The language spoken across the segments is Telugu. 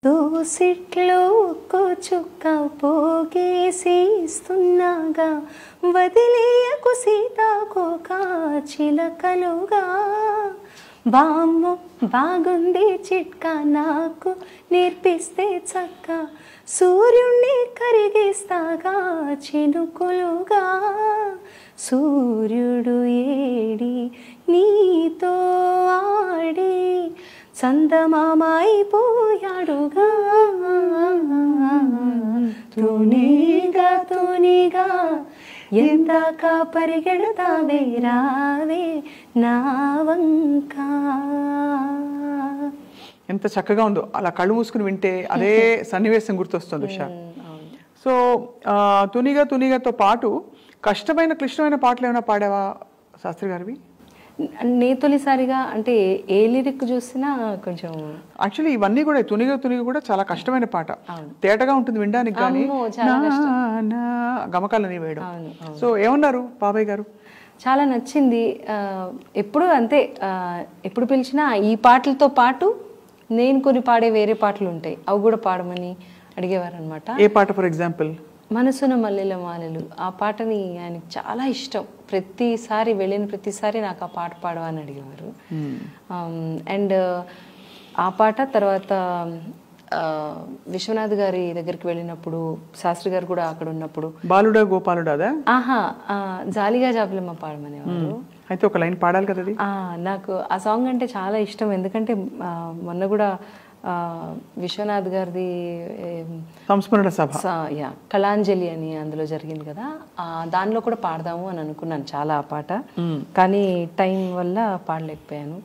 దోసిట్లో చుక్క పోగేసి ఇస్తున్నాగా వదిలేయకు సీతాకోక చిలకలుగా బామ్మ బాగుంది చిట్కా నాకు నేర్పిస్తే చక్క సూర్యుణ్ణి కరిగిస్తాగా చినుకులుగా సూర్యుడు ఏడి నీతో ఆడి చందమామైపోయాడుగా తూనీగా తూనీగా ఎందాక పరిగెడతావే రావే నా వంక. ఎంత చక్కగా ఉందో అలా కళ్ళు మూసుకుని వింటే అదే సన్నివేశం గుర్తొస్తుంది ఉషా. సో తునిగా తునిగాతో పాటు కష్టమైన క్లిష్టమైన పాటలు ఏమైనా పాడావా శాస్త్రి గారివి? నే తొలిసారిగా అంటే ఏ లిరిక్ చూసినా కొంచెం యాక్చువల్లీ ఇవన్నీ కూడా తునిగా తునిగా కూడా చాలా కష్టమైన పాట, తేటగా ఉంటుంది వినడానికి, కానీ గమకాలని వేయడం. సో ఏమన్నారు బాబాయ్ గారు? చాలా నచ్చింది. ఎప్పుడు అంతే, ఎప్పుడు పిలిచినా ఈ పాటలతో పాటు నేను కొన్ని పాడే వేరే పాటలు ఉంటాయి, అవి కూడా పాడమని అడిగేవారు అనమాట. ఏ పాట ఫర్ ఎగ్జాంపుల్? మనసున మల్లెల మాలలు, ఆ పాటని ఆయనకు చాలా ఇష్టం. ప్రతిసారి వెళ్ళిన ప్రతిసారి నాకు ఆ పాట పాడవని అడిగేవారు. అండ్ ఆ పాట తర్వాత విశ్వనాథ్ గారి దగ్గరికి వెళ్ళినప్పుడు, శాస్త్రి గారు కూడా అక్కడ ఉన్నప్పుడు బాలుడా గోపాలుడా జాలిగా జాబులమ్మ పాడమనేవారు. అయితే ఒక లైన్ పాడాలి కదా. నాకు ఆ సాంగ్ అంటే చాలా ఇష్టం, ఎందుకంటే మొన్న కూడా విశ్వనాథ్ గారిది సంస్మరణ సభ కళాంజలి అని అందులో జరిగింది కదా, దానిలో కూడా పాడదాము అని అనుకున్నాను చాలా ఆ పాట, కానీ టైం వల్ల పాడలేకపోయాను.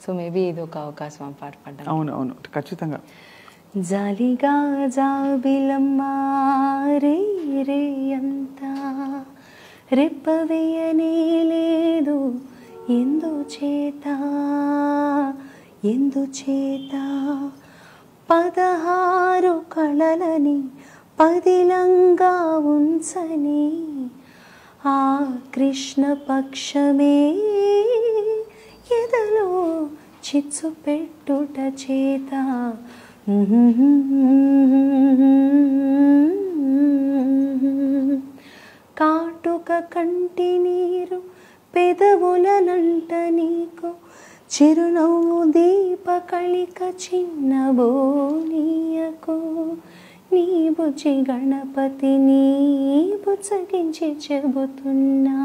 సో మేబీ ఇది ఒక అవకాశం ఆ పాట పాడడం. అవును అవును, ఖచ్చితంగా. జాలిగా జాబిలమ్మ రే రే అంతా రెప్పవేయనే లేదు ఎందుచేత 16 కళలని పదిలంగా ఉంచని ఆ కృష్ణ పక్షమే ఎదలో చిచ్చు పెట్టుట చేత కాటుక కంటి నీరు పెదవులనంట నీకు చిరునవ్వు దీపకళిక చిన్నబోనీయకు నీ బుజ్జి గణపతి నీ బుజ్జగించి చెబుతున్నా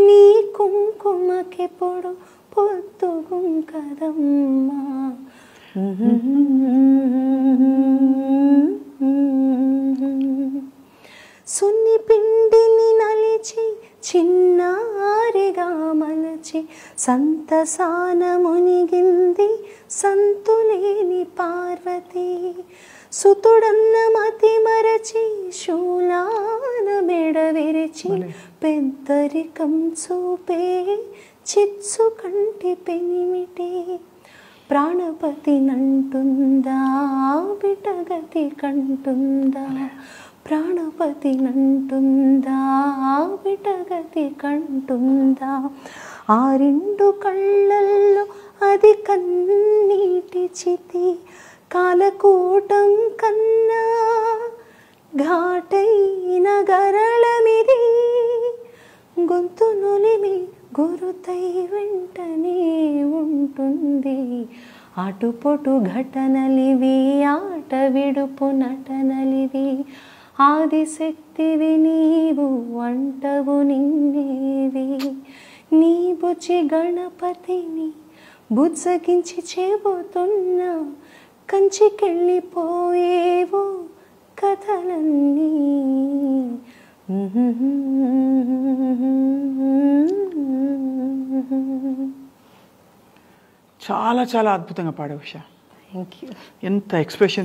నీ కుంకుమకెప్పుడు పొద్దుగుం కదమ్మా. సున్ని పిండిని నలిచి చిన్నారిగా మలచి సంతసాన మునిగింది సంతులేని పార్వతి. సుతుడన్న మతి మరచి శూలాన మెడ విరిచి పెద్దరికం చూపే చిత్సు కంటి పెనిమిటి ప్రాణపతి నంటుందా విటగతి కంటుందా ప్రాణపతి నంటుందా విటగతి కంటుందా ఆ రెండు కళ్ళల్లో అది కన్నీటి చితి కాలకూటం కన్నా ఘాటైన గరళమిది గొంతు నొలిమి గురుతై వెంటనే ఉంటుంది. అటుపొటు ఘటనలివి ఆట విడుపు నటనలివి ఆదిశక్తివి నీవు అంటవు నిన్నేవి నీ బుజ్జి గణపతిని బుజ్జగించి చెబుతున్నా కంచికెళ్ళిపోయేవో కథలన్నీ. చాలా చాలా అద్భుతంగా పాడావు ఉషా. Thank you. ఎంత ఎక్స్ప్రెషన్